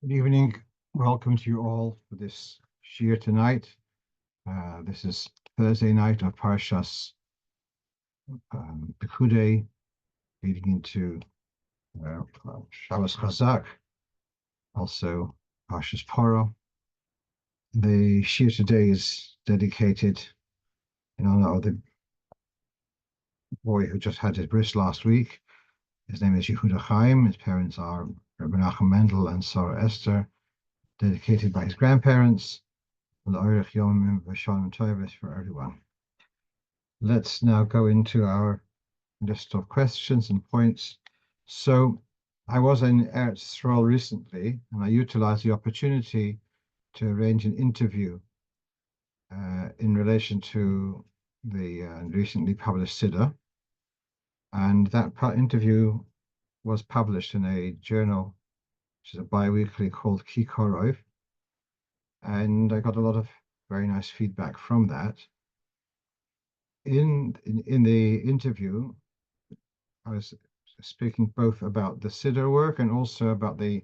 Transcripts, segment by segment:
Good evening. Welcome to you all for this shir tonight. This is Thursday night of Parshas Pekudei, leading into Shabbos Chazak, also Parshas Poro. The shir today is dedicated in honor of the boy who just had his bris last week. His name is Yehuda Chaim. His parents are Rabbi Nachum Mendel and Sarah Esther, dedicated by his grandparents. L'orech Yom V'Shalom Tovos for everyone. Let's now go into our list of questions and points. So I was in Eretz Yisrael recently, and I utilized the opportunity to arrange an interview in relation to the recently published Siddur. And that interview was published in a journal, which is a bi-weekly called Kikorov. And I got a lot of very nice feedback from that. In the interview, I was speaking both about the Siddur work and also about the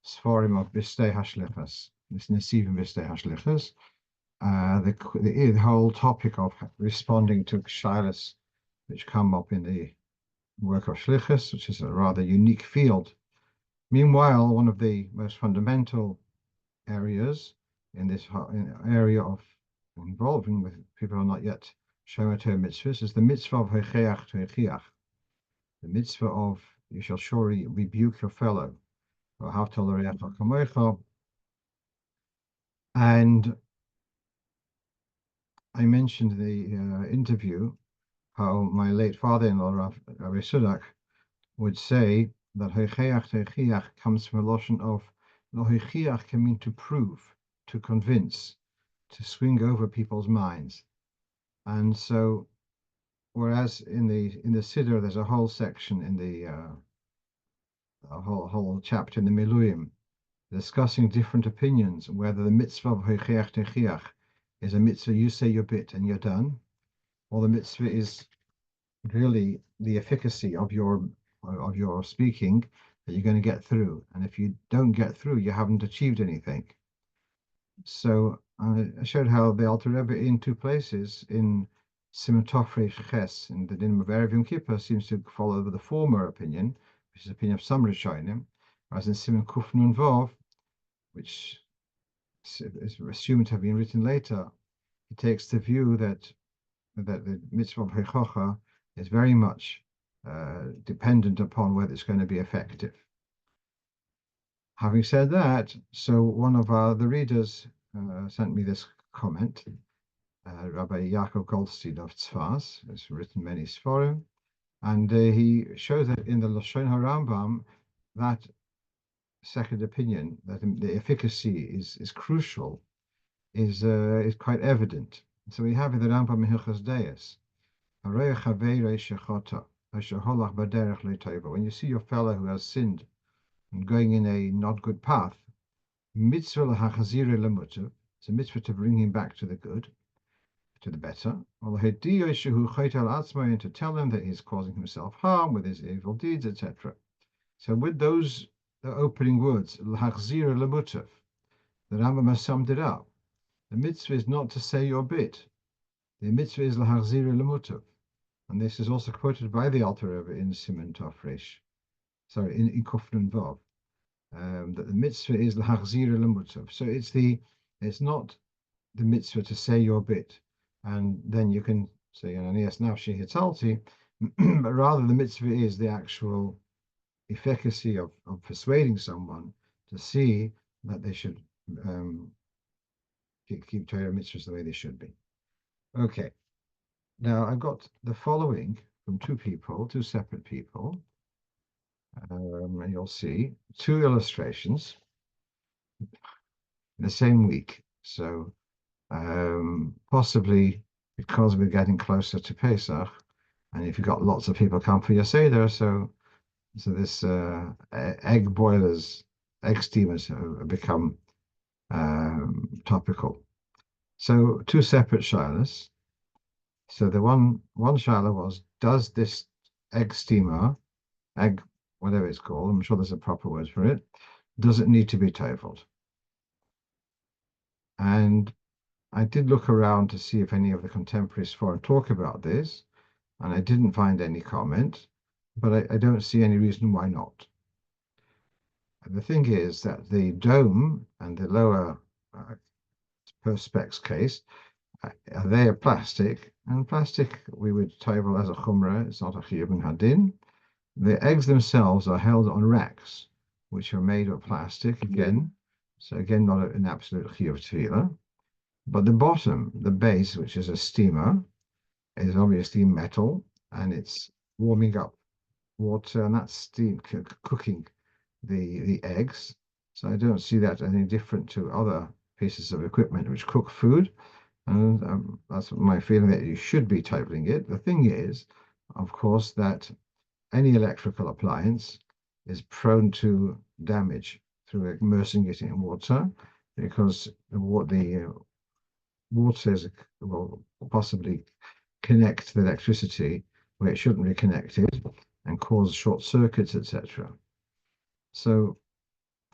Sforim of Bistei Hashlichas, this Nesivim Bistei Hashlichas, the whole topic of responding to shilas which come up in the work of Shlichus, which is a rather unique field. Meanwhile, one of the most fundamental areas in this area of involving with people who are not yet Shomer mitzvahs is the mitzvah of Hecheach to Hechiach, the mitzvah of you shall surely rebuke your fellow, and I mentioned in the interview how my late father-in-law, Rabbi Sudak, would say that Hecheach to Hechiach comes from a lotion of Hechiach can mean to prove, to convince, to swing over people's minds. And so, whereas in the Siddur there's a whole section in the a whole chapter in the Miluyim discussing different opinions, whether the mitzvah of Hecheach Techiach is a mitzvah you say your bit and you're done, or the mitzvah is really the efficacy of your speaking that you're going to get through. And if you don't get through, you haven't achieved anything. So I showed how the Alter Rebbe in two places, in Siman Tofrei Ches, in the Din of Erev Yom Kippur, seems to follow the former opinion, which is the opinion of some Rishonim, whereas in Siman Kuf Nun Vov, which is assumed to have been written later, he takes the view that the mitzvah of Hechocha is very much dependent upon whether it's going to be effective. Having said that, so one of the readers sent me this comment, Rabbi Yaakov Goldstein of Tzfas, has written many Sforim, and he shows that in the Lashon HaRambam, that second opinion, that the efficacy is crucial, is quite evident. So we have in the Rambam in Hilchos Deis, when you see your fellow who has sinned and going in a not good path, mitzvah l'hachazir lemutiv, it's a mitzvah to bring him back to the good, to the better, and to tell him that he's causing himself harm with his evil deeds, etc. So with those the opening words, l'hachzir lemutiv, the Rambam has summed it up. The mitzvah is not to say your bit. The mitzvah is l'hachzir lemutiv. And this is also quoted by the Alter Rebbe in Siman Tofresh, in Kuf Nun Vav, that the mitzvah is l'hachzir lemutiv. So it's not the mitzvah to say your bit, and then you can say Ananias nafshi hitzalti, but rather the mitzvah is the actual efficacy of persuading someone to see that they should keep Torah mitzvahs the way they should be. Okay. Now, I've got the following from two separate people. And you'll see two illustrations in the same week. So possibly because we're getting closer to Pesach, and if you've got lots of people come for your Seder, so this egg steamers have become topical. So two separate shilas. So the one shiloh was, does this egg steamer, whatever it's called, I'm sure there's a proper word for it, does it need to be toveled? And I did look around to see if any of the contemporaries forum talk about this, and I didn't find any comment, but I don't see any reason why not. And the thing is that the dome and the lower perspex case, they are plastic, and plastic we would table as a chumrah, it's not a chiyuv and hadin. The eggs themselves are held on racks, which are made of plastic again, so again not an absolute chiyuv tefillah. But the bottom, the base, which is a steamer, is obviously metal, and it's warming up water, and that's steam cooking the eggs. So I don't see that any different to other pieces of equipment which cook food. And that's my feeling, that you should be tabling it. The thing is, of course, that any electrical appliance is prone to damage through immersing it in water, because the water will possibly connect the electricity where it shouldn't be connected and cause short circuits, etc. So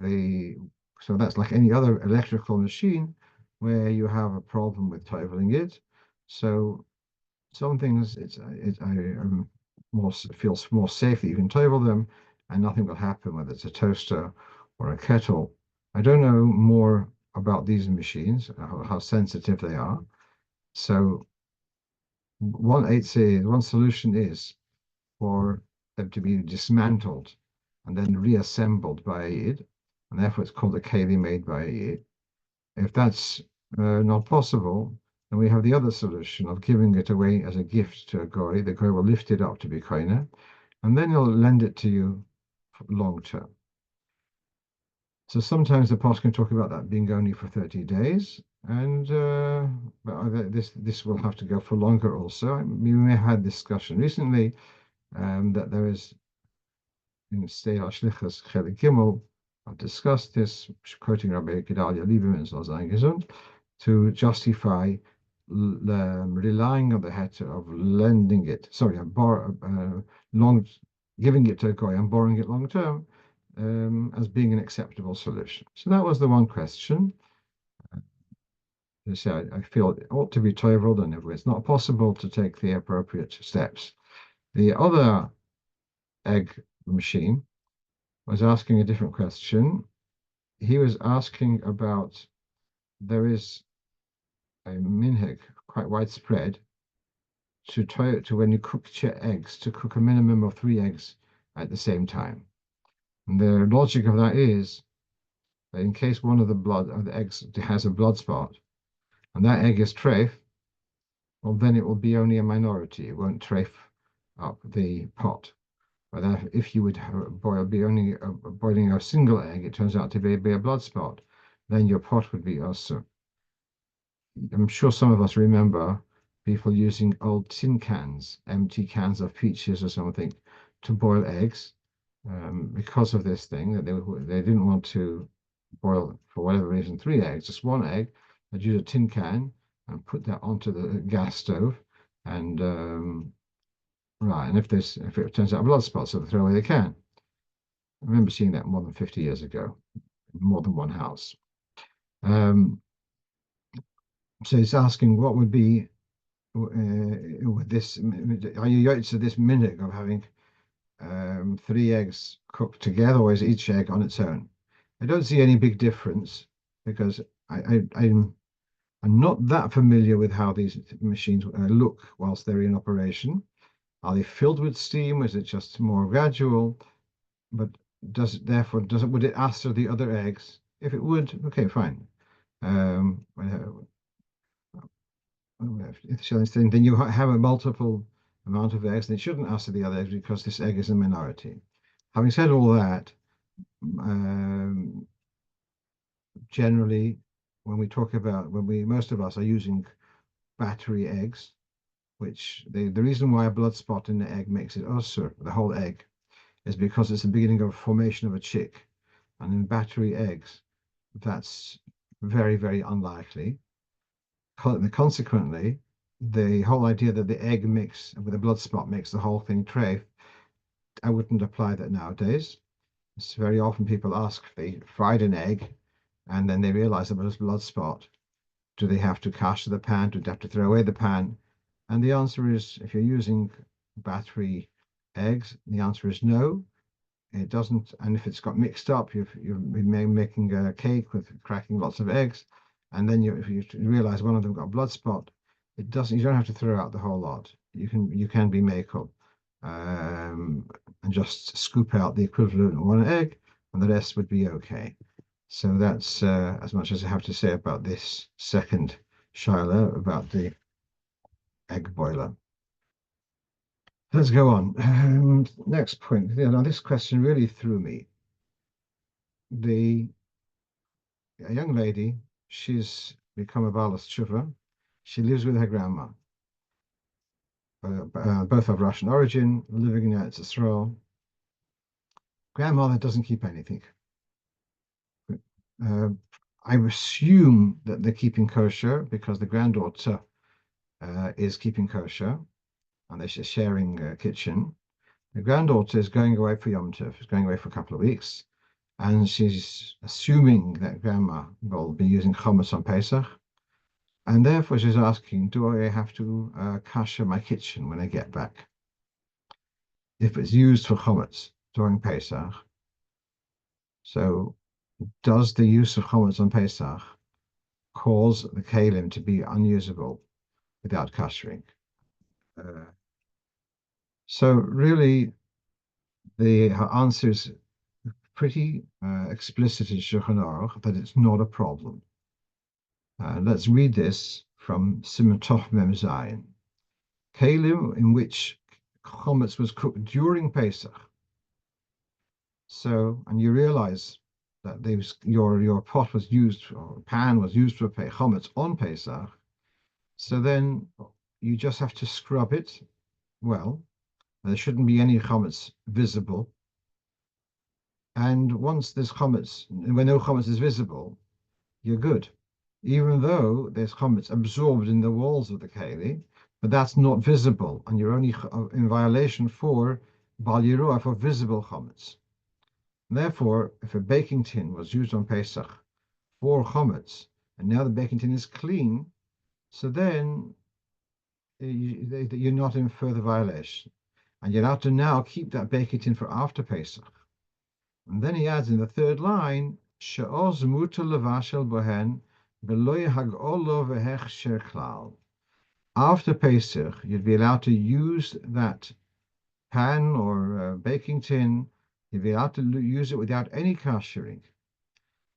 that's like any other electrical machine where you have a problem with totaling it. So some things feels more safe that you can total them and nothing will happen, whether it's a toaster or a kettle. I don't know more about these machines, how sensitive they are. So one solution is for them to be dismantled and then reassembled by a Yid, and therefore it's called a keli made by a Yid. If that's not possible, then we have the other solution of giving it away as a gift to a goy. The goy will lift it up to be koine, and then he'll lend it to you long term. So sometimes the post can talk about that being only for 30 days, and this will have to go for longer also. We may have had discussion recently that there is in Stei HaShlichus Chelik Gimel. I've discussed this, quoting Rabbi Gedalia Lieberman soll sein gesund, to justify relying on the heter of lending it, sorry, giving it to a goy and borrowing it long term as being an acceptable solution. So that was the one question. I feel it ought to be toveled, and if it's not possible, to take the appropriate steps. The other egg machine was asking a different question. He was asking about, there is a minhag quite widespread to when you cook eggs, to cook a minimum of 3 eggs at the same time. And the logic of that is that in case one of the eggs has a blood spot, and that egg is treif, well, then it will be only a minority. It won't treif up the pot. But if you would boiling a single egg, it turns out to be a blood spot, then your pot would be also. I'm sure some of us remember people using old tin cans, empty cans of peaches or something, to boil eggs because of this thing, that they didn't want to boil, for whatever reason, 3 eggs, just 1 egg. They'd use a tin can and put that onto the gas stove, and right, and if it turns out a blood spot, so they throw away the can. I remember seeing that more than 50 years ago, in more than one house. So it's asking, what would be with this? Are you yoked to this minute of having 3 eggs cooked together, or is each egg on its own? I don't see any big difference, because I'm not that familiar with how these machines look whilst they're in operation. Are they filled with steam? Is it just more gradual? But would it answer the other eggs? If it would, okay, fine. Then you have a multiple amount of eggs, and it shouldn't answer the other eggs because this egg is a minority. Having said all that, generally, most of us are using battery eggs, which the reason why a blood spot in the egg makes it ulcer, the whole egg, is because it's the beginning of formation of a chick. And in battery eggs, that's very, very unlikely. Consequently, the whole idea that the egg mix with a blood spot makes the whole thing treif, I wouldn't apply that nowadays. It's very often people ask, they fried an egg and then they realize there was a blood spot. Do they have to cash the pan? Do they have to throw away the pan? And the answer is, if you're using battery eggs, the answer is no. It doesn't, and if it's got mixed up, you're making a cake with cracking lots of eggs, and then if you realize one of them got a blood spot, it doesn't. You don't have to throw out the whole lot. You can be makel, and just scoop out the equivalent of one egg, and the rest would be okay. So that's as much as I have to say about this second Shiloh about the egg boiler. Let's go on. Next point. Now, this question really threw me. A young lady, she's become a Balas Tshuva. She lives with her grandma. Both of Russian origin, living in Israel. Grandmother doesn't keep anything. Uh, I assume that they're keeping kosher because the granddaughter is keeping kosher and they're sharing a kitchen. The granddaughter is going away for Yom Tov, is going away for a couple of weeks, and she's assuming that grandma will be using chametz on Pesach. And therefore, she's asking, do I have to kasher my kitchen when I get back? If it's used for chametz during Pesach, so does the use of chametz on Pesach cause the kalim to be unusable without kashering? Uh, so really, the answer is pretty explicit in Shulchan Aruch that it's not a problem. Let's read this from Simon Tov Mem Zayin. Kalim in which chametz was cooked during Pesach. So, and you realize that your pot was used, or pan was used for chametz on Pesach. So then you just have to scrub it well. There shouldn't be any chametz visible. And once there's chametz, when no chametz is visible, you're good. Even though there's chametz absorbed in the walls of the keli, but that's not visible, and you're only in violation for bal yiruah, for visible chametz. Therefore, if a baking tin was used on Pesach for chametz, and now the baking tin is clean, so then you're not in further violation, and you're allowed to now keep that baking tin for after Pesach. And then he adds in the third line, she'oz mutar levashel bohen v'lo yahag'olo v'hechsher klal. After Pesach, you'd be allowed to use that pan or baking tin. You'd be allowed to use it without any kashering.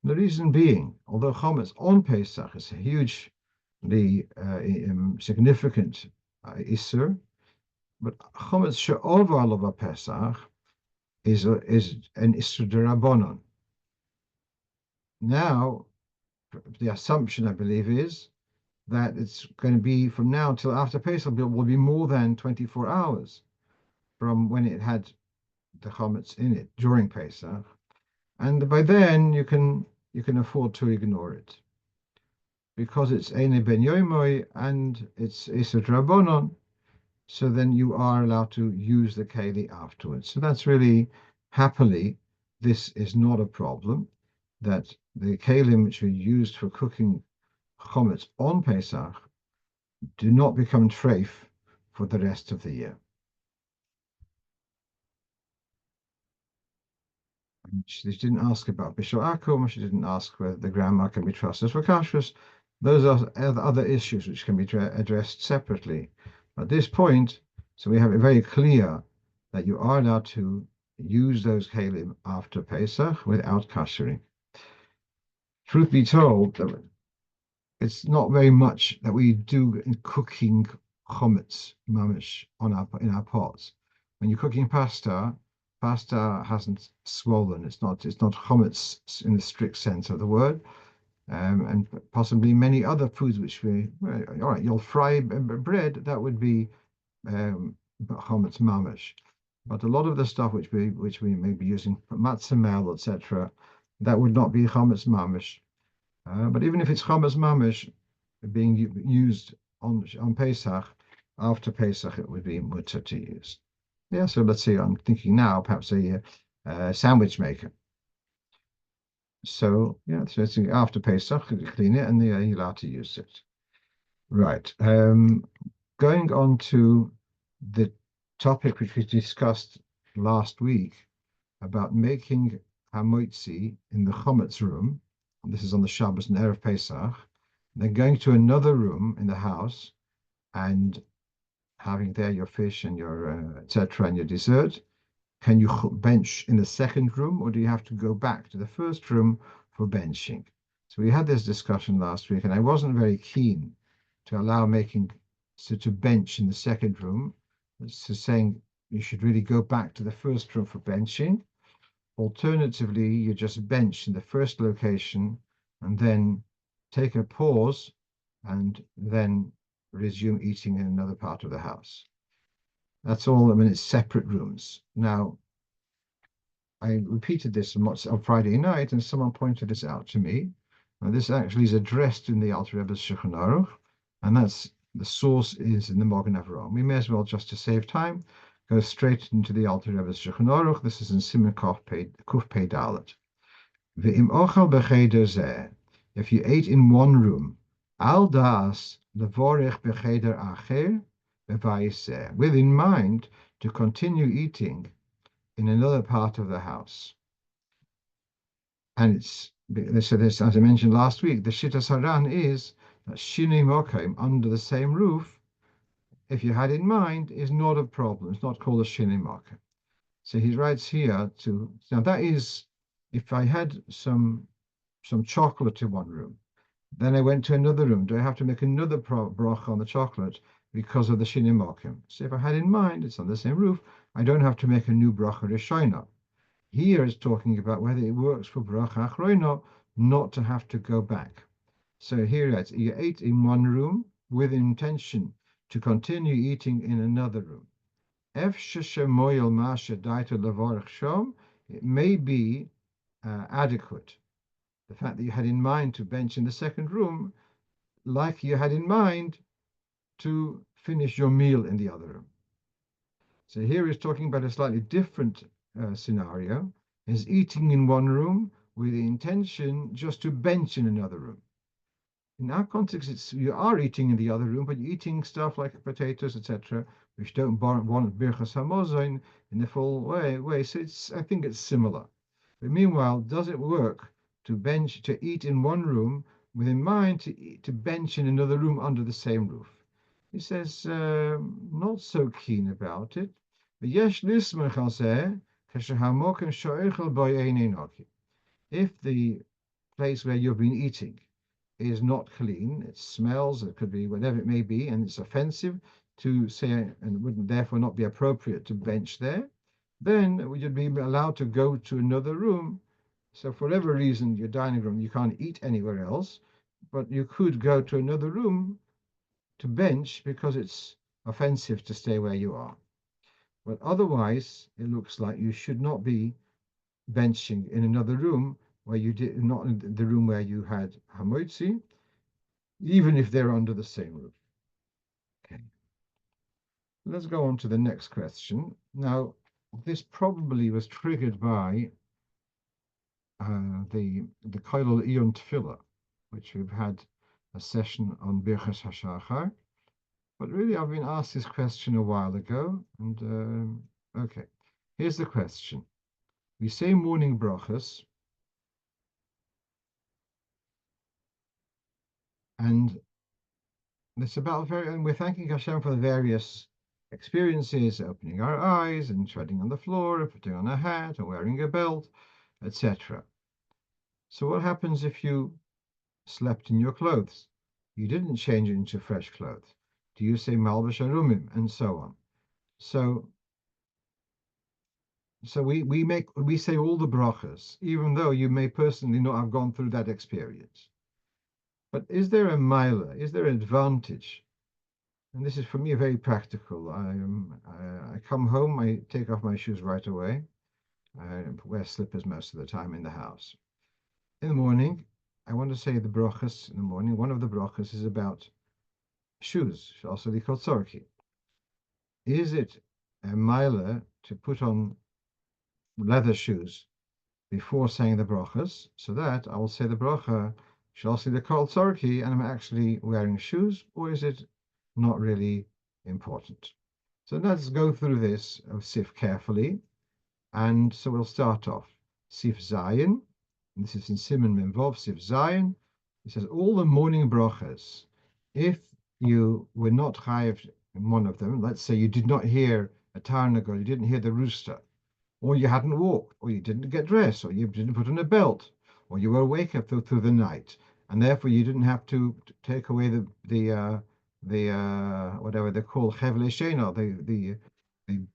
The reason being, although chametz on Pesach is a hugely significant isser, but chametz she'over alava Pesach is an isser derabanan. Now, the assumption, I believe, is that it's going to be from now until after Pesach will be more than 24 hours from when it had the chametz in it during Pesach, and by then you can afford to ignore it because it's Eine Ben Yoimoy and it's Isser Drabonon. So then you are allowed to use the keli afterwards. So that's really, happily, this is not a problem. That the kalim which are used for cooking chametz on Pesach do not become treif for the rest of the year. She didn't ask about Bishul Akum. She didn't ask whether the grandma can be trusted for kashrus. Those are other issues which can be addressed separately. At this point, so we have it very clear that you are allowed to use those kalim after Pesach without kashering. Truth be told, it's not very much that we do in cooking chametz mamish in our pots. When you're cooking pasta, pasta hasn't swollen. It's not chametz in the strict sense of the word, and possibly many other foods which all right. You'll fry bread. That would be chametz mamish. But a lot of the stuff which we may be using matzah meal, etc., that would not be chametz mamish. But even if it's chametz mamish being used on Pesach, after Pesach it would be mutter to use. Yeah, so let's see. I'm thinking now perhaps a sandwich maker. So yeah, so it's after Pesach, you clean it and you're allowed to use it. Right. Going on to the topic which we discussed last week about making hamotzi in the chometz room. This is on the Shabbos and Erev Pesach. Then going to another room in the house and having there your fish and your etc. and your dessert. Can you bench in the second room, or do you have to go back to the first room for benching? So we had this discussion last week, and I wasn't very keen to allow making to bench in the second room. So saying you should really go back to the first room for benching. Alternatively, you just bench in the first location and then take a pause and then resume eating in another part of the house. That's all. I mean, it's separate rooms. Now, I repeated this on Friday night, and someone pointed this out to me. This actually is addressed in the Alter Rebbe's Shulchan Aruch, and that's the source is in the Magen Avraham. We may as well, just to save time, go straight into the Alter Rebbe's Shulchan Aruch. This is in Siman Kuf Pei Dalet. Ve'im ochel b'cheder zeh, if you ate in one room, al das levorech b'cheder acher b'vayis zeh, with in mind to continue eating in another part of the house. And it's so this, as I mentioned last week, the Shittas Haran is that Shinei Mokim under the same roof, if you had in mind, is not a problem. It's not called a Shinei Mokim. So he writes here to now that is if I had some chocolate in one room, then I went to another room. Do I have to make another bracha on the chocolate because of the Shinei Mokim? So if I had in mind, it's on the same roof, I don't have to make a new bracha Rishona. Here is talking about whether it works for bracha achrona not to have to go back. So here it's you ate in one room with intention to continue eating in another room. It may be adequate. The fact that you had in mind to bench in the second room, like you had in mind to finish your meal in the other room. So here he's talking about a slightly different scenario, is eating in one room with the intention just to bench in another room. In our context, it's you are eating in the other room, but you're eating stuff like potatoes, etc., which don't want birchas hamazon in the full way. So I think it's similar. But meanwhile, does it work to eat in one room with in mind to bench in another room under the same roof? He says, not so keen about it. If the place where you've been eating is not clean, it smells, it could be whatever it may be, and it's offensive to say, and would therefore not be appropriate to bench there, then you'd be allowed to go to another room. So for whatever reason, your dining room, you can't eat anywhere else, but you could go to another room to bench because it's offensive to stay where you are. But otherwise, it looks like you should not be benching in another room where you did not in the room where you had hamotzi, even if they're under the same roof. Okay. Let's go on to the next question. Now, this probably was triggered by the Koilel Ion Tefillah, which we've had a session on Birchas HaShachar. But really, I've been asked this question a while ago, and okay, here's the question. We say morning brachas, and it's about and we're thanking Hashem for the various experiences, opening our eyes and treading on the floor, and putting on a hat, and wearing a belt, etc. So what happens if you slept in your clothes? You didn't change into fresh clothes. Do you say Malbash Arumim and so on? So we say all the brachas, even though you may personally not have gone through that experience. But is there a mila? Is there an advantage? And this is for me very practical. I come home, I take off my shoes right away. I wear slippers most of the time in the house. In the morning, I want to say the brachas in the morning. One of the brachas is about shoes, also the kotzorki. Is it a mila to put on leather shoes before saying the brachas, so that I will say the bracha, shall see the kol tzorki, and I'm actually wearing shoes, or is it not really important? So let's go through this sif carefully, and so we'll start off. Sif Zayin, and this is in Simon Memvov, Sif Zayin. It says all the morning brachas. If you were not chayav in one of them, let's say you did not hear a tarnagol, you didn't hear the rooster, or you hadn't walked, or you didn't get dressed, or you didn't put on a belt, or you were awake up through the night, and therefore you didn't have to take away the whatever they're called chevle shena,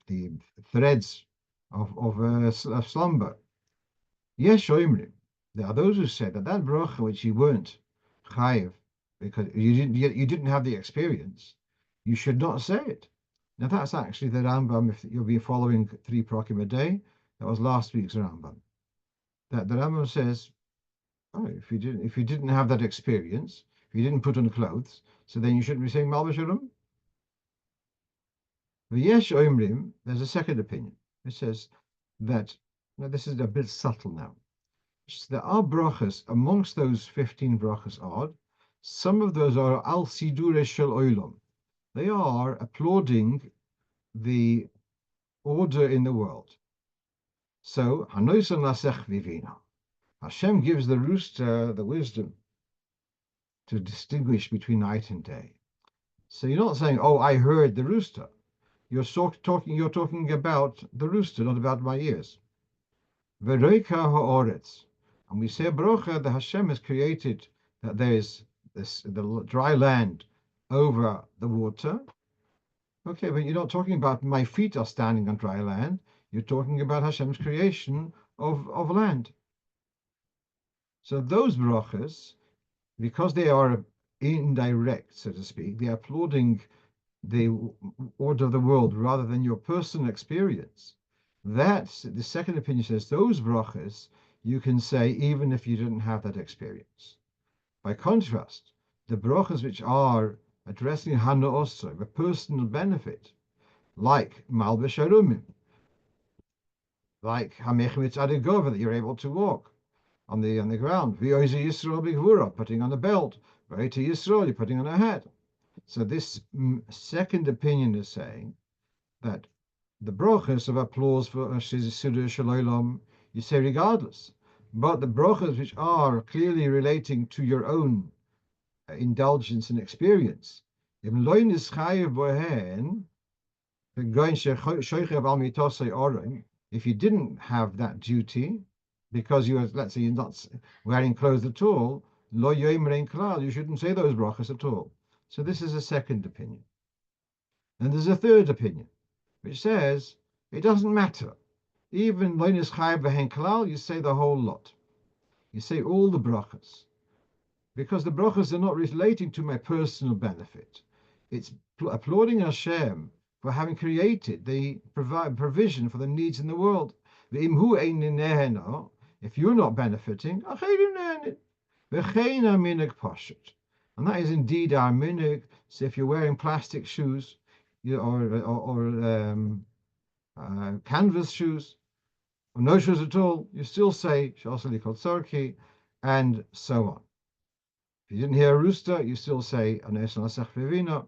the threads of slumber. Yes, shoimrim. There are those who say that that bracha which you weren't chayiv because you didn't have the experience, you should not say it. Now that's actually the Rambam. If you'll be following 3 prakim a day, that was last week's Rambam. That the Rambam says, oh, if you didn't have that experience, if you didn't put on clothes, so then you shouldn't be saying Malbasharim. V'yesh oimrim. There's a second opinion. It says that now this is a bit subtle now. There are brachas amongst those 15 brachas odd. Some of those are al sidure shel olam. They are applauding the order in the world. So hanoisan lasech vivina. Hashem gives the rooster the wisdom to distinguish between night and day. So you're not saying, "Oh, I heard the rooster." You're talking about the rooster, not about my ears. Veroika ha'oretz. And we say brocha that Hashem has created that there is the dry land over the water. Okay, but you're not talking about my feet are standing on dry land. You're talking about Hashem's creation of land. So those brachas, because they are indirect, so to speak, they are applauding the order of the world rather than your personal experience. That's the second opinion says those brachas you can say even if you didn't have that experience. By contrast, the brachas which are addressing hanaosa, the personal benefit, like malbesh harumim, like hamechmitz adegova, that you're able to walk on the ground, v'oizi yisrael b'gvura, putting on a belt, v'oiti yisrael, you're putting on a hat. So this second opinion is saying that the brachas of applause for Siddur Shalom, you say regardless. But the brachas which are clearly relating to your own indulgence and experience, if you didn't have that duty, because you were, let's say, you're not wearing clothes at all, you shouldn't say those brachas at all. So this is a second opinion. And there's a third opinion, which says it doesn't matter. Even loinis chayv v'hen klal, you say the whole lot. You say all the brachas, because the brachas are not relating to my personal benefit. It's applauding Hashem for having created the provision for the needs in the world. If you're not benefiting, and that is indeed our minhag. So if you're wearing plastic shoes, or canvas shoes, or no shoes at all, you still say Shasali Kol Tzorki, and so on. If you didn't hear a rooster, you still say Anash Vivina.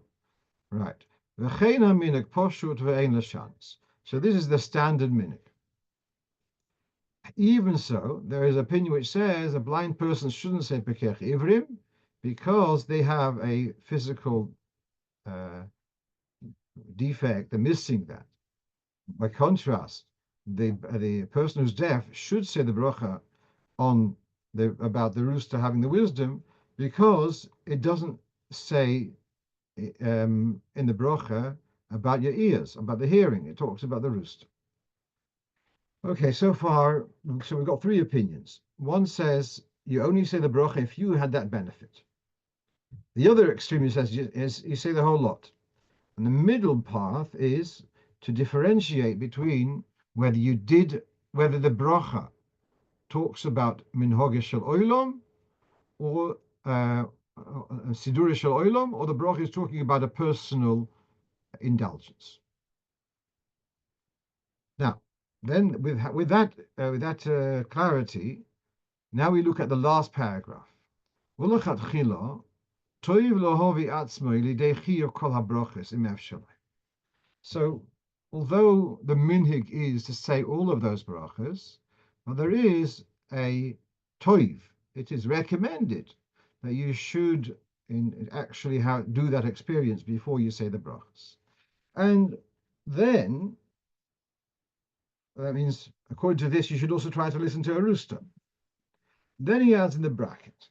Right. So this is the standard minhag. Even so, there is opinion which says a blind person shouldn't say Pekech Ivrim because they have a physical defect, they're missing that. By contrast, the person who's deaf should say the bracha on about the rooster having the wisdom because it doesn't say in the bracha about your ears, about the hearing. It talks about the rooster. Okay, so far, so we've got 3 opinions. One says you only say the bracha if you had that benefit. The other extreme says you say the whole lot. And the middle path is to differentiate between whether the bracha talks about minhag shel olam or sidur shel olam, or the bracha is talking about a personal indulgence. Now, then with that clarity, now we look at the last paragraph. So, although the minhag is to say all of those brachas, well, there is a toiv. It is recommended that you should actually do that experience before you say the brachas. And then, that means, according to this, you should also try to listen to a rooster. Then he adds in the bracket,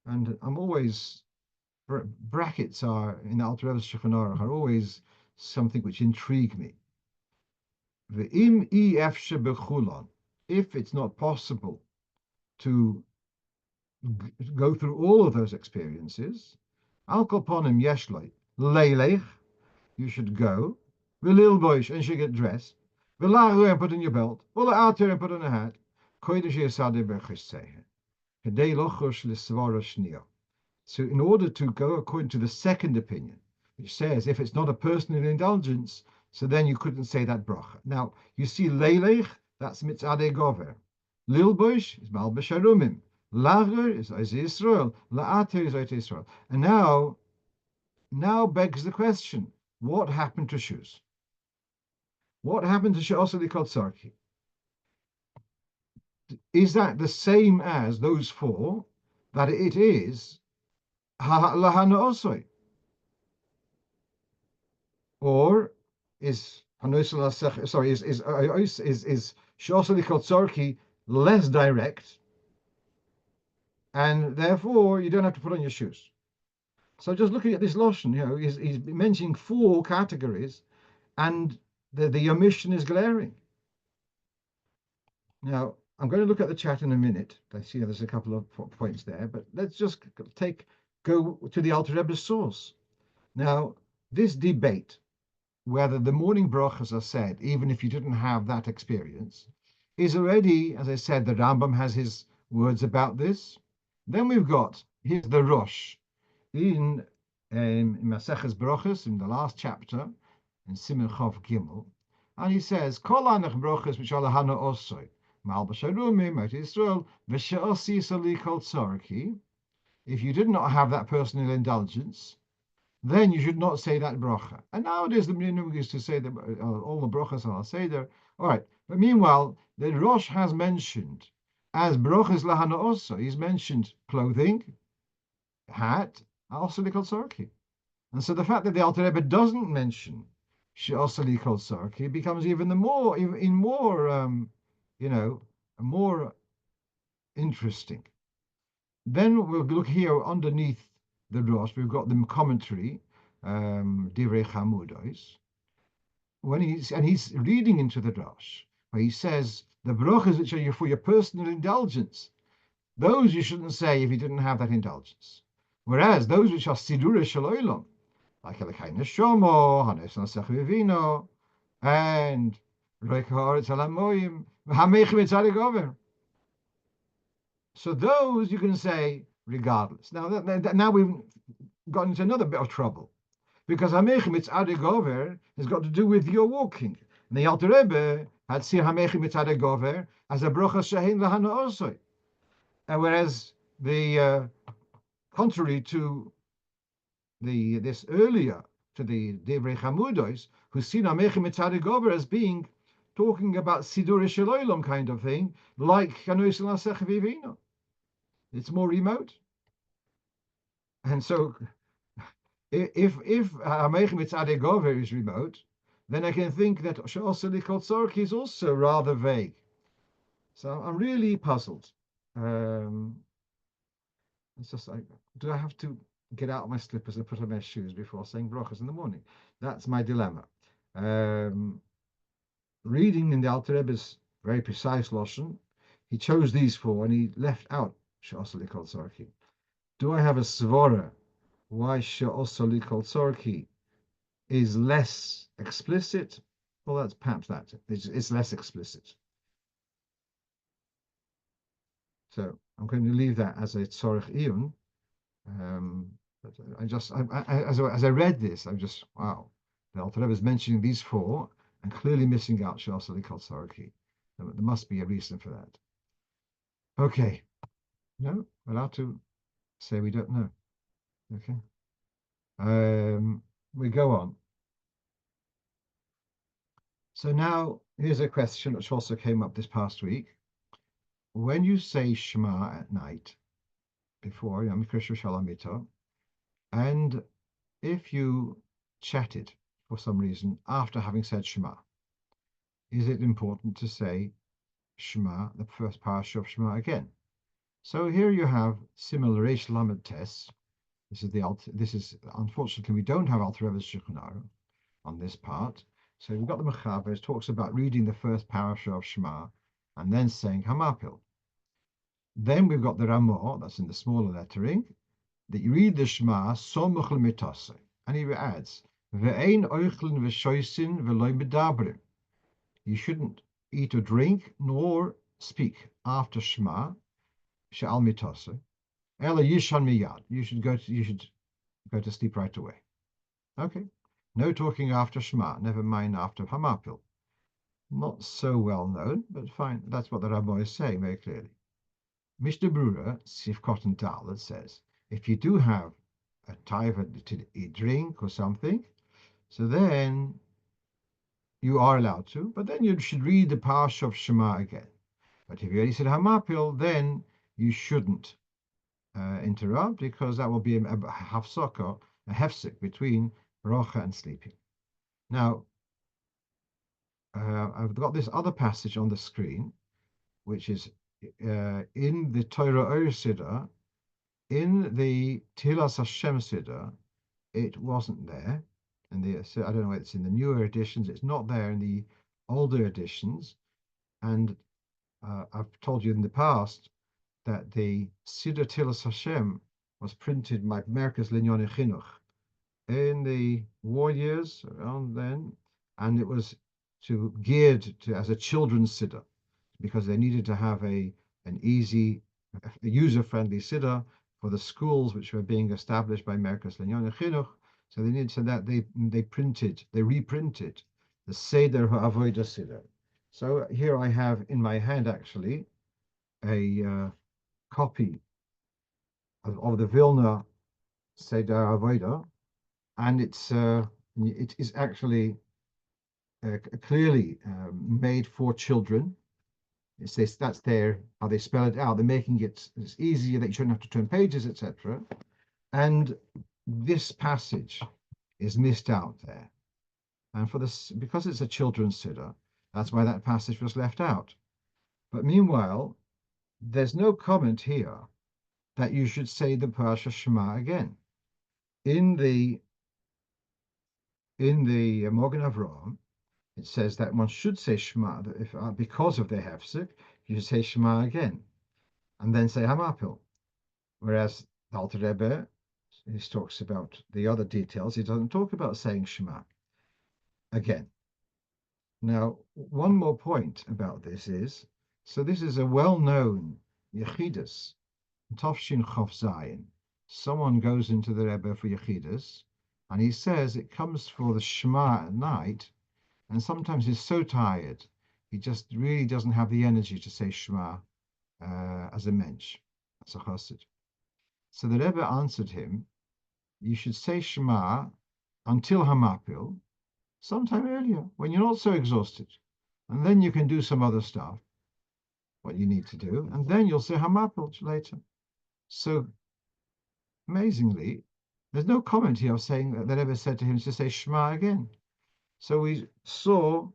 and I'm always, brackets are, in the Alter Rebbe's Shulchan Aruch, are always something which intrigue me. If it's not possible to go through all of those experiences, al kolponim yeshloi leilech, you should go, v'lil boish, and you should get dressed, v'laru, and put in your belt, v'la'ater, and put on a hat, kodesh yesade b'chesehen, kedei lochosh l'svara shniya. So in order to go according to the second opinion, which says if it's not a personal indulgence, so then you couldn't say that bracha. Now, you see leilech, that's mitzadei gover. Lilbosh is mal b'sharumim. Lager is Ois Israel. La'ater is Ois Israel. And now begs the question, what happened to shoes? What happened to She'oseli Kotzarki? Is that the same as those four, that it is Lahana Osoi? Or is sorry, is She'oseli Kotzarki less direct, and therefore you don't have to put on your shoes? So just looking at this Lashon, he's mentioning four categories, and the omission is glaring. Now, I'm going to look at the chat in a minute. I see there's a couple of points there, but let's just go to the Alter Rebbe's source. Now, this debate, whether the morning brachas are said, even if you didn't have that experience, is already, as I said, the Rambam has his words about this. Then here's the Rosh, in Maseches Brachos, in the last chapter, in Siman Chav Gimel, and he says, Kol anach brachos which are lahana osoi, mal b'sharumim, Mot Yisrael, v'she'osi sali kol tzarki. If you did not have that personal indulgence, then you should not say that bracha. And nowadays the minhag is to say that all the brachas are seder. All right, but meanwhile, the Rosh has mentioned as brachas lahana osoi, he's mentioned clothing, hat, also the Sarki. And so the fact that the Alter Rebbe doesn't mention She'osali Kol Sarki becomes even more interesting. Then we'll look here underneath the Rosh, we've got the commentary, Divrei Chamudos, he's reading into the Rosh, where he says, the brachas which are for your personal indulgence, those you shouldn't say if you didn't have that indulgence. Whereas those which are Sidura Shaloilom, like Elokei Neshomo, Hanes Nasech Vivino, and Roik Haaretz Alamoyim, Hamech Mitzadei Gover. So those you can say regardless. Now we've got into another bit of trouble, because Hamech Mitzadei Gover has got to do with your walking. And the Alter Rebbe had seen Hamech Mitzadei Gover as a brocha shehein lahana osoi. Whereas the contrary to this earlier, to the Devrei Chamudos, who's seen Amechi Mitzadei Gover as being talking about Sidur Shaloilom kind of thing, like Kanois Lasech Vivino. It's more remote. And so if Amechi Mitzadei Gover is remote, then I can think that She'oseli Kol Tzarki is also rather vague. So I'm really puzzled. It's just like, do I have to get out of my slippers and put on my shoes before saying brachas in the morning? That's my dilemma. Reading in the Alter Rebbe's very precise Lashon, he chose these four and he left out She'oseli Kol Tzarki. Do I have a svara why She'oseli Kol Tzarki is less explicit? Well, that's perhaps that. It's less explicit. So I'm going to leave that as a tzorich iyun. But as I read this, I'm just, wow. The Alter Rebbe is mentioning these four, and clearly missing out Shal Salikot Saraki. There must be a reason for that. Okay. No, we're allowed to say we don't know. Okay. We go on. So now here's a question which also came up this past week. When you say Shema at night, before Yom Kippur Shalamito, and if you chatted for some reason after having said Shema, is it important to say Shema, the first parasha of Shema again? So here you have similar Reish Lamed tests. This is unfortunately we don't have Alter Rebbe's Shulchan Aruch on this part. So we've got the Mechaber, it talks about reading the first parasha of Shema and then saying Hamapil. Then we've got the Ramah, that's in the smaller lettering, that you read the Shema Somuch L'mitase, and he adds Ve'ein oichlin v'shoisin v'loy medabrim. You shouldn't eat or drink nor speak after Shema She'al mitase. Ela yishan miyad. You should go to sleep right away. Okay. No talking after Shema, never mind after Hamapil. Not so well known, but fine. That's what the rabbi is saying very clearly. Mr. Brewer, Sif Cotton Dalet says, if you do have a taiva to eat, drink or something, so then you are allowed to, but then you should read the Parsha of Shema again. But if you already said Hamapil, then you shouldn't interrupt, because that will be a hafsaka, a hefsek between rocha and sleeping. Now, I've got this other passage on the screen, which is in the Torah Or Siddur, in the Tilas Hashem Siddur. It wasn't there, and I don't know whether it's in the newer editions. It's not there in the older editions, and I've told you in the past that the Siddur Tilas Hashem was printed by Merkez Linyon Chinuch in the war years around then, and it was geared to as a children's Siddur, because they needed to have an easy, user-friendly Siddur for the schools which were being established by Merkez Linyon Chinuch. So they needed, so that they reprinted the Seder HaAvodah Siddur. So here I have in my hand actually a copy of the Vilna Seder Avodah, and it is actually clearly made for children. It says that's there how they spell it out. They're making it as easier that you shouldn't have to turn pages, etc. And this passage is missed out there, and for this, because it's a children's siddur, that's why that passage was left out. But meanwhile, there's no comment here that you should say the Parsha Shema again. In the Morgan Avraham, it says that one should say Shema, that if because of the hefsek, you should say Shema again, and then say Hamapil. Whereas the Alter Rebbe, he talks about the other details. He doesn't talk about saying Shema again. Now, one more point about this is, so this is a well-known Yechidus, Tovshin Chof Zayin. Someone goes into the Rebbe for Yechidus, and he says it comes for the Shema at night, and sometimes he's so tired, he just really doesn't have the energy to say Shema as a mensch, as a chassid. So the Rebbe answered him, you should say Shema until Hamapil, sometime earlier, when you're not so exhausted. And then you can do some other stuff, what you need to do, and then you'll say Hamapil later. So amazingly, there's no comment here of saying that Rebbe said to him to say Shema again. So we saw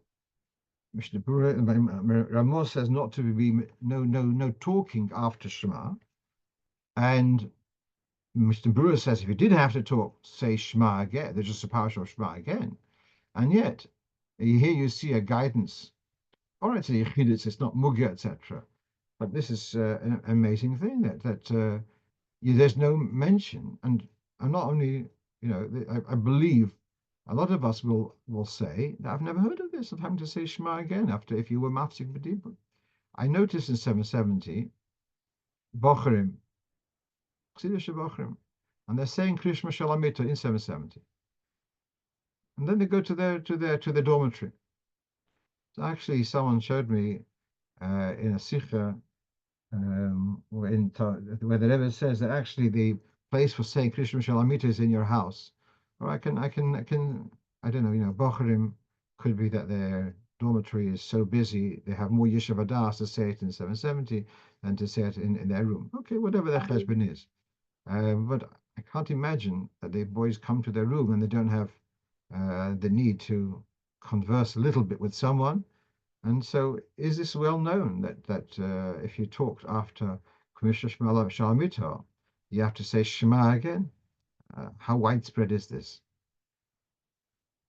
Mishnah Berurah, Ramos says not to be no talking after Shema, and Mr. Brewer says if you did have to talk, say Shema again. There's just a parsha of Shema again, and yet here you see a guidance. All right, so it's not mugya, etc. But this is an amazing thing that there's no mention, and not only I believe a lot of us will say that I've never heard of this, of having to say Shema again after if you were mafsik b'dibur. I noticed in 770 Bocharim, Chsidish Bocharim, and they're saying Krishma Shalamita in 770, and then they go to their dormitory, Actually, someone showed me in a sikha where the Rebbe says that actually the place for saying Krishna Shalamita is in your house. Or I don't know, Bocharim could be that their dormitory is so busy, they have more Yeshiva Das to say it in 770 than to say it in their room. Okay, whatever their cheshbon is. But I can't imagine that the boys come to their room and they don't have the need to converse a little bit with someone. And so, is this well known that if you talked after Commissioner Shmuel Shalomito, you have to say Shema again? How widespread is this?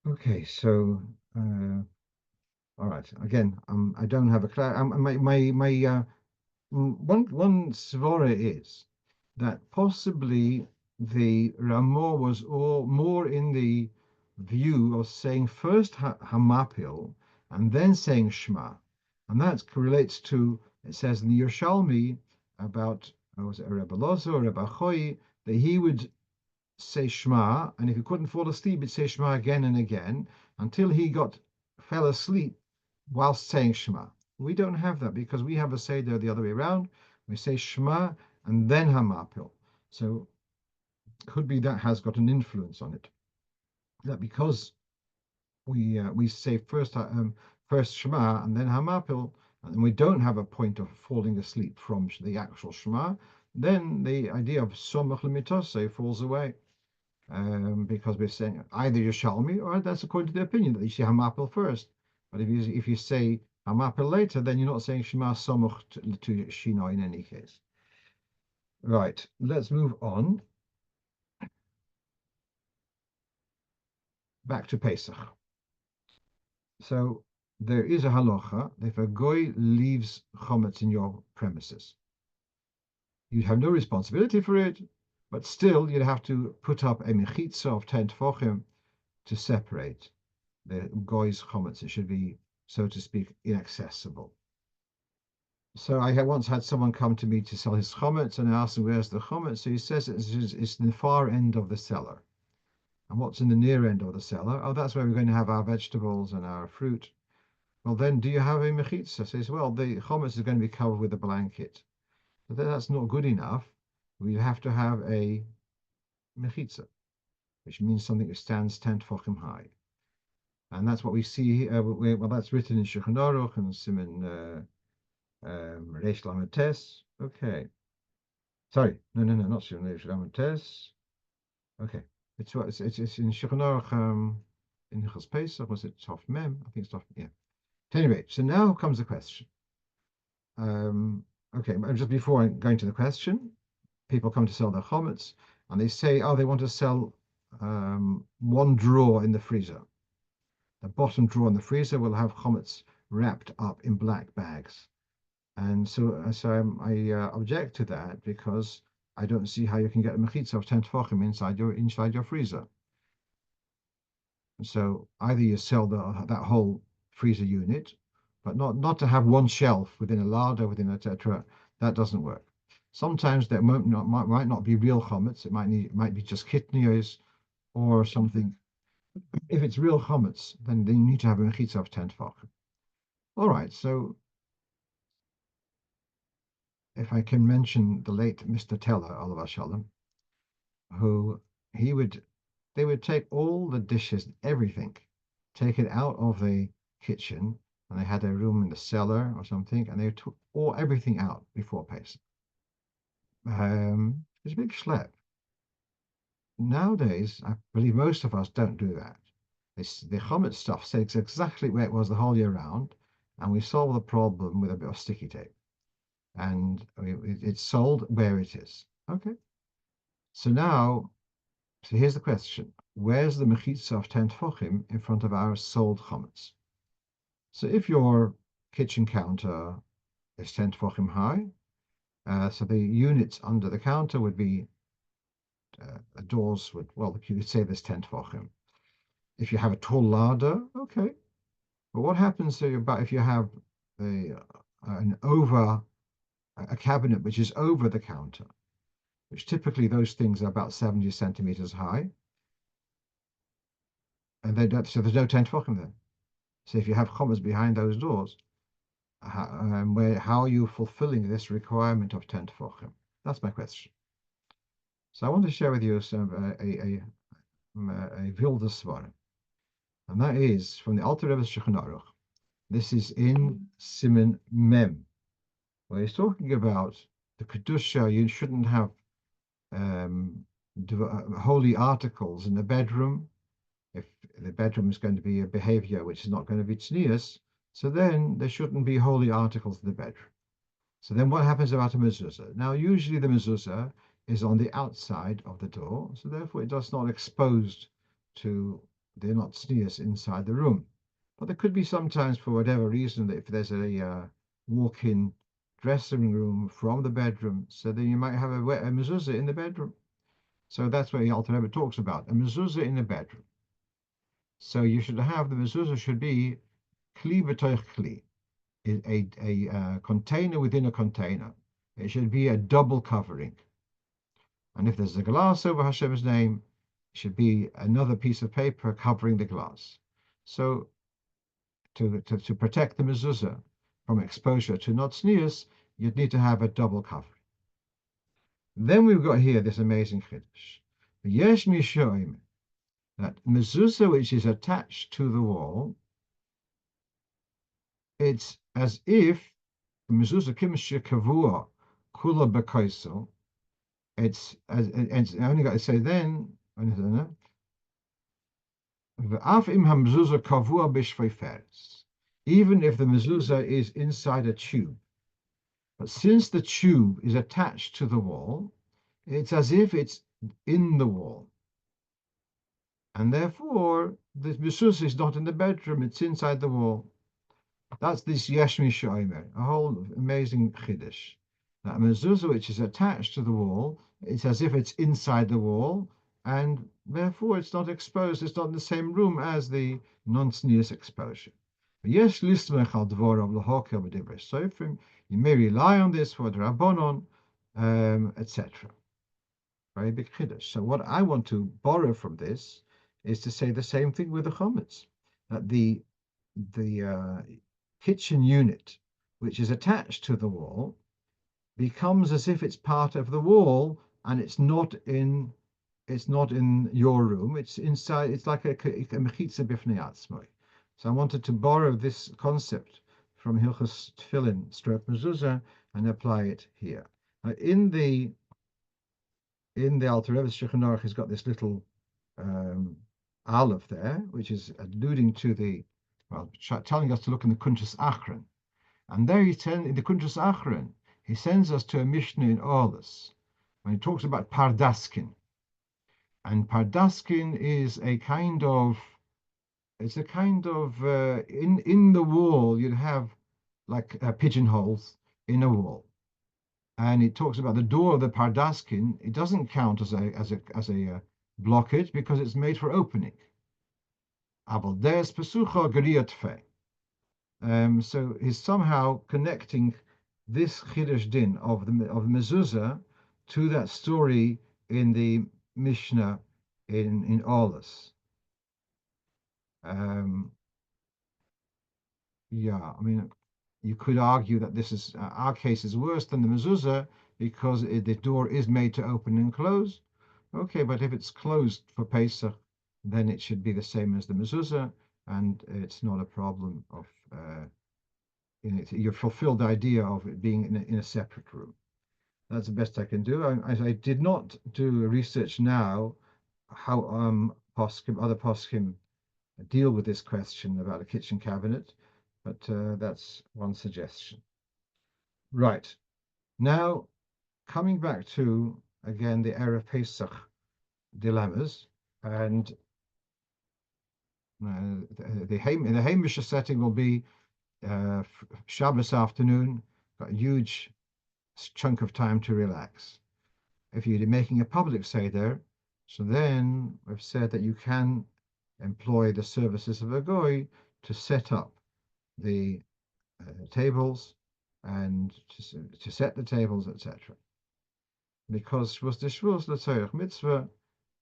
Okay, so all right. Again, I don't have a one svara is that possibly the Ramah was all more in the view of saying first Hamapil and then saying Shema, and that relates to, it says in the Yerushalmi about was it Rebbe Lozo or Rebbe Choi, that he would say Shema, and if he couldn't fall asleep, he'd say Shema again and again until he fell asleep whilst saying Shema. We don't have that because we have a Seder the other way around. We say Shema and then Hamapil. So could be that has got an influence on it. That because we say first Shema and then Hamapil, and we don't have a point of falling asleep from the actual Shema, then the idea of Somach Limitose falls away. Because we're saying either Yerushalmi or that's according to the opinion that you say Hamapil first. But if you say Hamapil later, then you're not saying Shema Somuch to Shino in any case. Right, let's move on. Back to Pesach. So there is a halacha that if a goy leaves chometz in your premises, you have no responsibility for it, but still you'd have to put up a mechitza of 10 tefachim to separate the goy's chometz. It should be, so to speak, inaccessible. So I once had someone come to me to sell his chometz, and I asked him, where's the chometz? So he says it's in the far end of the cellar. And what's in the near end of the cellar? Oh, that's where we're going to have our vegetables and our fruit. Well, then do you have a mechitza? Says, well, the chometz is going to be covered with a blanket. But that's not good enough. We have to have a mechitza, which means something that stands 10 tefachim high. And that's what we see. Well, that's written in Shulchan Aruch and Siman Reish Lamed Tes. Okay. Sorry, no, not Siman Reish Lamed Tes. Okay. It's in Shulchan Aruch in Hilchos Pesach. Was it Tov Mem? I think it's Tov. Yeah. At any rate, so now comes the question. Okay, just before going to the question, people come to sell their chometz, and they say, oh, they want to sell one drawer in the freezer. The bottom drawer in the freezer will have chometz wrapped up in black bags. And so I object to that because I don't see how you can get a mechitza of 10 tefachim inside your freezer. So either you sell that whole freezer unit, but not to have one shelf within a larder, within etc. That doesn't work. Sometimes there might not be real chometz. It might be just kitnios or something. If it's real chometz, then you need to have a mechitza of 10 tefachim. All right, so if I can mention the late Mr. Teller, Olav Shalom, who they would take all the dishes, everything, take it out of the kitchen, and they had a room in the cellar or something, and they took everything out before Pesach. It's a big schlep. Nowadays, I believe most of us don't do that. The chometz stuff stays exactly where it was the whole year round, and we solve the problem with a bit of sticky tape. And it's sold where it is. Okay. So here's the question. Where's the mechitza of 10 tefachim in front of our sold chometz? So if your kitchen counter is 10 tefachim high, so the units under the counter would be doors with, well, you could say there's 10 tefachim. If you have a tall larder, okay. But what happens if you have a cabinet which is over the counter, which typically those things are about 70 centimeters high, and so there's no 10 tefachim there. So if you have chomas behind those doors, how are you fulfilling this requirement of 10 tefachim? That's my question. So I want to share with you a wilde svar, and that is from the Alter Rebbe's Shulchan Aruch. This is in Siman Mem, where he's talking about the kedusha. You shouldn't have holy articles in the bedroom. If the bedroom is going to be a behavior which is not going to be tznius, so then there shouldn't be holy articles in the bedroom. So then what happens about a mezuzah? Now, usually the mezuzah is on the outside of the door, so therefore it does not exposed to, they're not tznius inside the room. But there could be sometimes, for whatever reason, that if there's a walk-in dressing room from the bedroom, so then you might have a mezuzah in the bedroom. So that's what the Alter Rebbe talks about, a mezuzah in the bedroom. So you should have, the mezuzah should be kli b'toich kli, a container within a container. It should be a double covering. And if there's a glass over Hashem's name, it should be another piece of paper covering the glass. So to protect the mezuzah from exposure to not tznius, you'd need to have a double covering. Then we've got here this amazing chiddush. Yesh mishoim, that mezuzah which is attached to the wall, it's as if mezuzah kimshir kavua kula bekoisel. It's I only got to say then. Even if the mezuzah is inside a tube, but since the tube is attached to the wall, it's as if it's in the wall. And therefore, the mezuzah is not in the bedroom, it's inside the wall. That's this Yesh Mishoimer, a whole amazing chiddush. That mezuzah which is attached to the wall, it's as if it's inside the wall, and therefore it's not exposed, it's not in the same room as the non-tznius exposure. Yes, lismech al dvorav l'hokel b'divrei sofrim. You may rely on this for the Rabbanon, etc. Very big chiddush. So what I want to borrow from this is to say the same thing with the chometz, that the kitchen unit, which is attached to the wall, becomes as if it's part of the wall, and it's not in your room. It's inside. It's like a mechitza b'fnei atzmai. So I wanted to borrow this concept from Hilchos Tefillin stroke mezuzah and apply it here. In the Alter Rebbe's Shulchan Aruch, he's got this little aleph there, which is alluding to telling us to look in the Kuntres Achron. And there in the Kuntres Achron, he sends us to a Mishnah in Orlis, when he talks about Pardaskin. And Pardaskin is a kind of in the wall you'd have like pigeonholes in a wall, and it talks about the door of the Pardaskin. It doesn't count as a blockage because it's made for opening. So he's somehow connecting this chiddush din of mezuzah to that story in the Mishnah in Orlis. Yeah, I mean, you could argue that this is our case is worse than the mezuzah because the door is made to open and close. Okay, but if it's closed for Pesach, then it should be the same as the mezuzah, and it's not a problem of your fulfilled idea of it being in a separate room. That's the best I can do. I did not do research now how other poskim deal with this question about a kitchen cabinet, but that's one suggestion. Right. Now, coming back to, again, the Erev Pesach dilemmas, and the Hamish setting will be Shabbos afternoon, got a huge chunk of time to relax. If you're making a public Seder, so then we've said that you can employ the services of a goy to set up the tables and to set the tables, etc. Because was the Shvus l'tzorech mitzvah,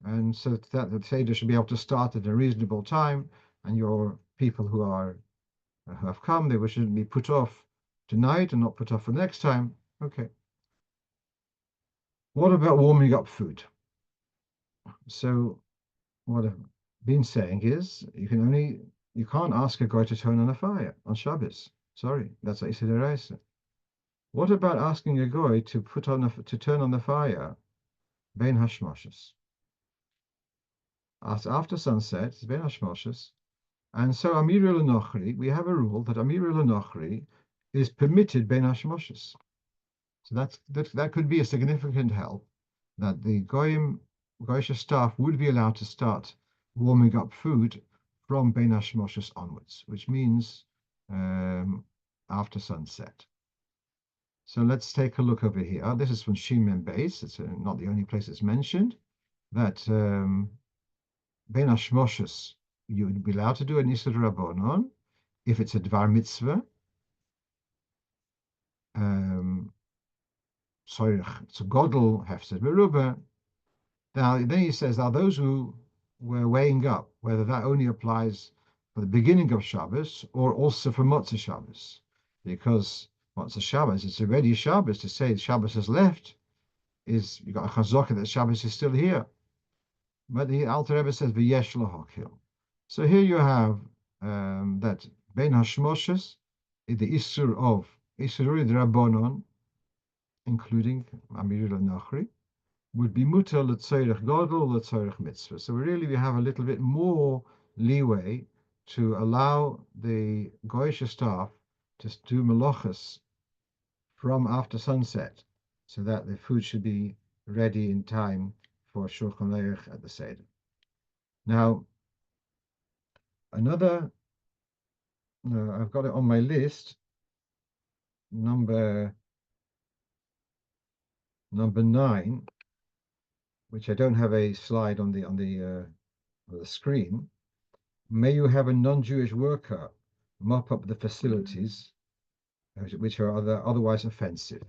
and so that the Seder should be able to start at a reasonable time, and your people who are who have come, they shouldn't be put off tonight and not put off for next time. Okay. What about warming up food? So what I've been saying is you can't ask a guy to turn on a fire on Shabbos. Sorry, that's Isser Deraisa. What about asking a guy to to turn on the fire Ben Hashmoshes? After sunset, it's Ben Hashmoshes. And so Amir el we have a rule that Amir el is permitted Ben Hashmoshes. So that could be a significant help, that the Goyish staff would be allowed to start warming up food from Ben Hashmoshes onwards, which means after sunset. So let's take a look over here. This is from Shin Mem Beis. It's not the only place it's mentioned. That Ben Hashmoshes, you would be allowed to do an Isur Rabbanon if it's a Dvar Mitzvah. So Godel Hefsed Meruba. Now, then he says, are those who were weighing up whether that only applies for the beginning of Shabbos or also for Motzei Shabbos? Because Motzei Shabbos, it's already Shabbos. To say Shabbos has left is you got a chazaka that Shabbos is still here. But the Alter Rebbe says v'yesh lahakil. So here you have that Ben Hashmoshes, the Isur of Isurui Drabonon, including Amir al-Nachri, would be mutter l'tzorech gadol l'tzorech mitzvah. So really we have a little bit more leeway to allow the goyish staff to do malachas from after sunset, so that the food should be ready in time for Shulchan Aruch at the Seder. Now, another, I've got it on my list, number 9, which I don't have a slide on the screen. May you have a non-Jewish worker mop up the facilities which are otherwise offensive.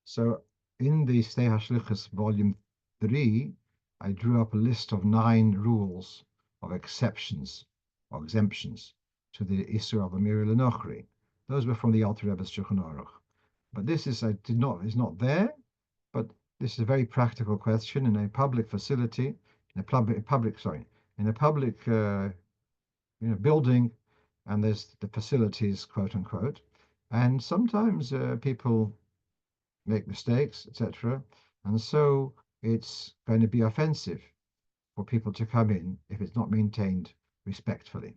So in the Stei HaShlichus Volume 3, I drew up a list of 9 rules of exceptions or exemptions to the Isur of Amir L'Nochri. Those were from the Alter Rebbe's Shulchan Aruch. But this is not there, but this is a very practical question in a public facility, in a public building, and there's the facilities, quote unquote, and sometimes people make mistakes, etc. And so it's going to be offensive for people to come in if it's not maintained respectfully.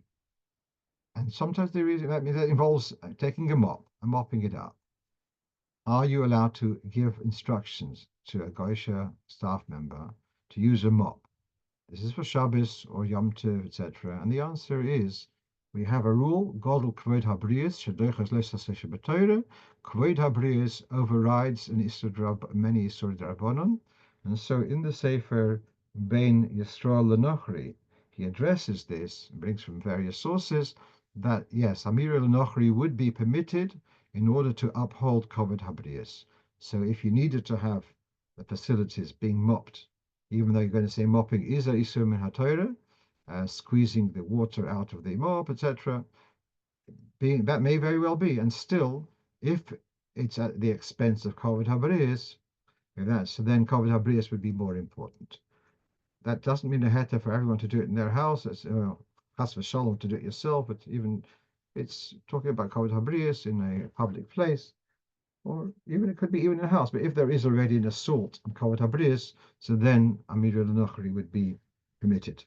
And sometimes that involves taking a mop and mopping it up. Are you allowed to give instructions to a Goisha staff member to use a mop? This is for Shabbos or Yom Tov, etc. And the answer is, we have a rule, Godel Kvod HaBrius, Shadochas Lesas Shabbatayra. Kvod HaBrius overrides many Isur Drabonon. And so in the Sefer Bein Yisrael L'Nochri, he addresses this, brings from various sources, that yes, Amir L'Nochri would be permitted in order to uphold Kvod HaBrius. So if you needed to have the facilities being mopped, even though you're going to say mopping is a Isur Min HaTorah, squeezing the water out of the mop, etc. That may very well be, and still, if it's at the expense of Kavod HaBrius, then Kavod HaBrius would be more important. That doesn't mean a heter for everyone to do it in their house. It's chas v'shalom to do it yourself, but even it's talking about Kavod HaBrius in a public place, or even it could be even in a house. But if there is already an assault on Kavod HaBrius, so then Amir al-Nochri would be permitted.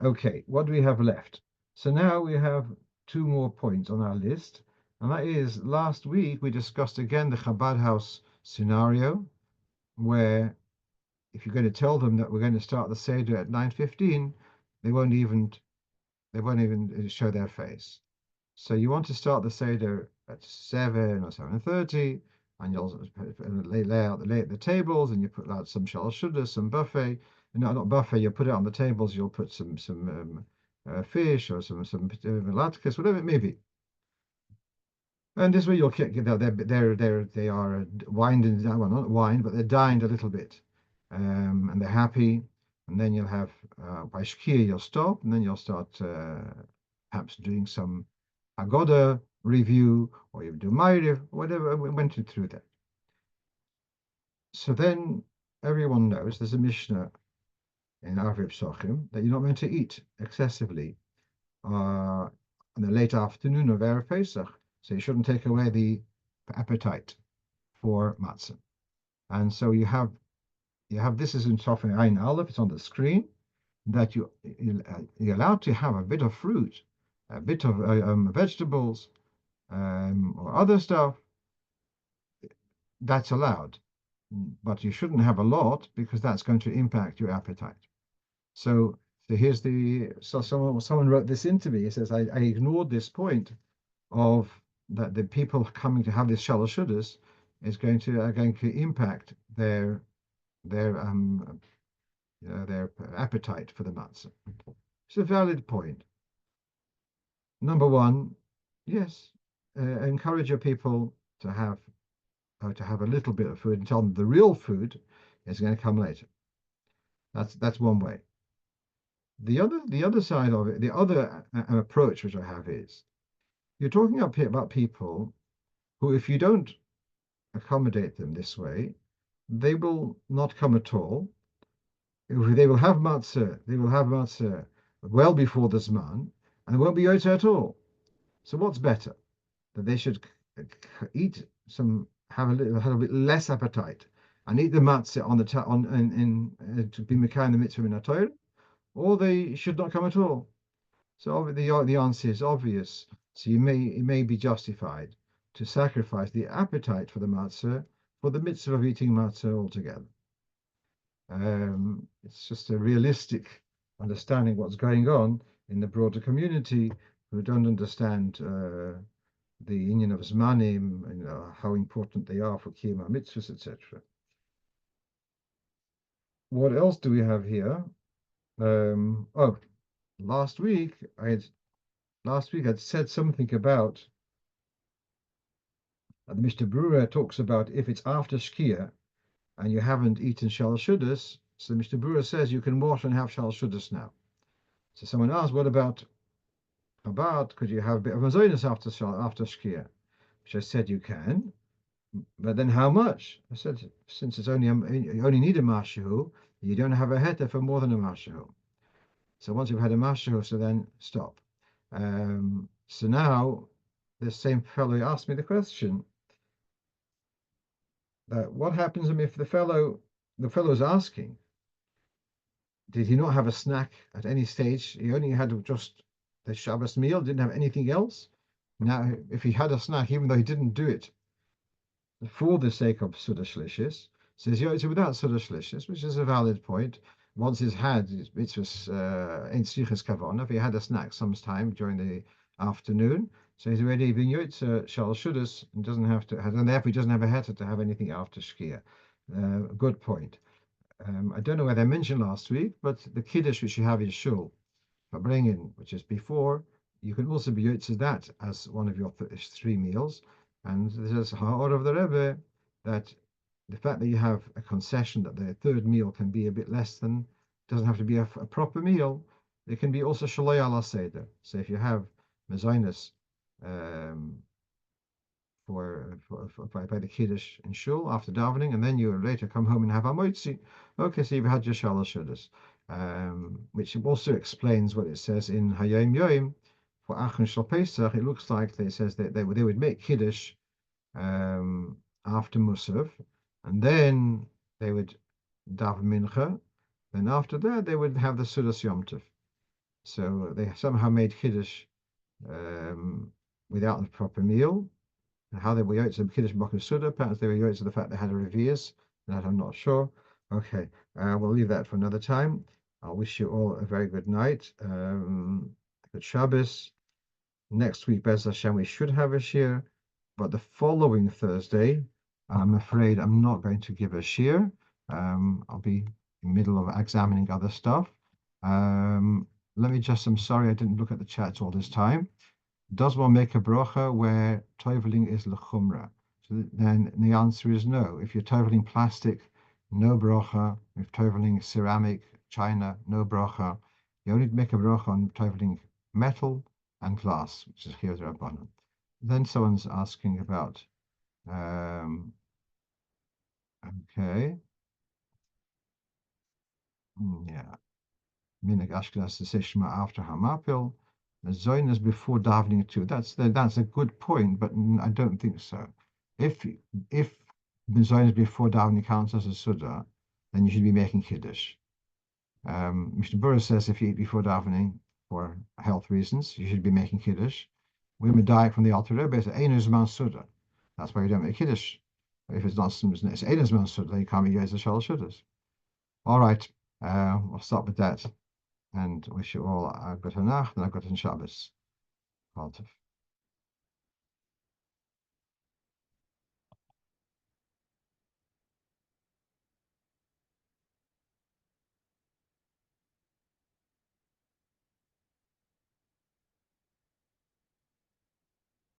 Okay, what do we have left? So now we have 2 more points on our list, and that is last week we discussed again the Chabad house scenario, where if you're going to tell them that we're going to start the Seder at 9:15, they won't even show their face. So you want to start the Seder at 7 or 7:30, and you'll lay out the tables, and you put out some shal shudah, some buffet. No, not buffet. You put it on the tables. You'll put some fish or some latkes, whatever it may be. And this way you'll get they are wined and well, not wined, but they're dined a little bit, and they're happy. And then you'll have by Shkia you'll stop, and then you'll start perhaps doing some Haggadah review, or you do Ma'ariv, whatever. We went through that. So then everyone knows there's a Mishnah in Arvei Psochim that you're not meant to eat excessively in the late afternoon of Erev Pesach. So you shouldn't take away the appetite for matzah. And so you have this is in Sofei Ayin Aleph. It's on the screen that you're allowed to have a bit of fruit, a bit of vegetables, or other stuff. That's allowed, but you shouldn't have a lot because that's going to impact your appetite. So here's so someone wrote this into me. He says I ignored this point of that the people coming to have this shalosh shudas is going to impact their their appetite for the matzah. It's a valid point. Number one, yes, encourage your people to have a little bit of food and tell them the real food is going to come later. That's one way. The other side of it, the other approach which I have is you're talking up here about people who, if you don't accommodate them this way, they will not come at all. They will have matzah. They will have matzah well before the Zman, and there won't be yotze at all. So what's better? That they should eat have a little bit less appetite, and eat the matzah on to be mekayim the mitzvah in a Torah, or they should not come at all. So the answer is obvious. So it may be justified to sacrifice the appetite for the matzah for the mitzvah of eating matzah altogether. It's just a realistic understanding what's going on in the broader community who don't understand the union of zmanim and how important they are for kiyum mitzvahs, etc. What else do we have here? Last week I'd said something about the Mishnah Berurah talks about if it's after Shkia and you haven't eaten shalosh shudas, so the Mishnah Berurah says you can wash and have shalosh shudas now. So someone asked, what about could you have a bit of mazonos after Shkia? Which I said you can, but then how much? I said since it's you only need a mashahu, you don't have a heter for more than a mashahu. So once you've had a mashahu, so then stop. So now this same fellow asked me the question that what happens if the fellow's asking, did he not have a snack at any stage? He only had just the Shabbos meal, didn't have anything else. Now, if he had a snack, even though he didn't do it for the sake of Suda Shlishis, says it's without Suda Shlishis, which is a valid point. Once he's had mitzvahs in Tzrichas Kavanah, if he had a snack sometime during the afternoon, so he's already been Yotze Shal Shudas and doesn't have to, and therefore he doesn't have a heter to have anything after Shkia. Good point. I don't know whether I mentioned last week, but the Kiddush which you have in Shul, bringing, which is before, you can also be Yotze that as one of your three meals. And this is Ha'or of the Rebbe, that the fact that you have a concession that the third meal can be a bit less than, doesn't have to be a proper meal, it can be also Shaloi ala Seder. So if you have mezainis by the Kiddush in Shul after davening, and then you later come home and have Amotzi, okay, so you've had your Shalosh Shudas, which also explains what it says in Hayom Yom for Achon Shal Pesach. It looks like it says that they would make Kiddush after Musaf, and then they would daven Mincha. Then after that, they would have the Sudas Yom Tov. So they somehow made Kiddush without the proper meal. And how they were Yotze Kiddush B'Makom Suda, perhaps they were Yotze the fact they had a revius, that I'm not sure. Okay, we'll leave that for another time. I wish you all a very good night. Good Shabbos. Next week, Bez Hashem, we should have a shir, but the following Thursday, I'm afraid I'm not going to give a shir. I'll be in the middle of examining other stuff. I'm sorry I didn't look at the chats all this time. Does one make a bracha where toveling is lechumra? So then the answer is no. If you're toveling plastic, no bracha. If toveling ceramic, china, no bracha. You only make a bracha on toveling metal and glass, which is Chiyuv Rabbanan. Then someone's asking about, okay, yeah, Minig Ashkenaz to say Shema after Hamapil. The Zoin is before davening too. That's a good point, but I don't think so. If the Zoin is before davening counts as a Suda, then you should be making Kiddush. Mr. Burris says if you eat before davening for health reasons, you should be making Kiddush. We're Medayik from the Alter Rebbe, it's Ein Zman Suda. That's why you don't make Kiddush. If it's not, it's Ein Zman Suda, you can't be Yezah Shal Shudas. All right, we'll stop with that and wish you all a good Hanach and a good Shabbos.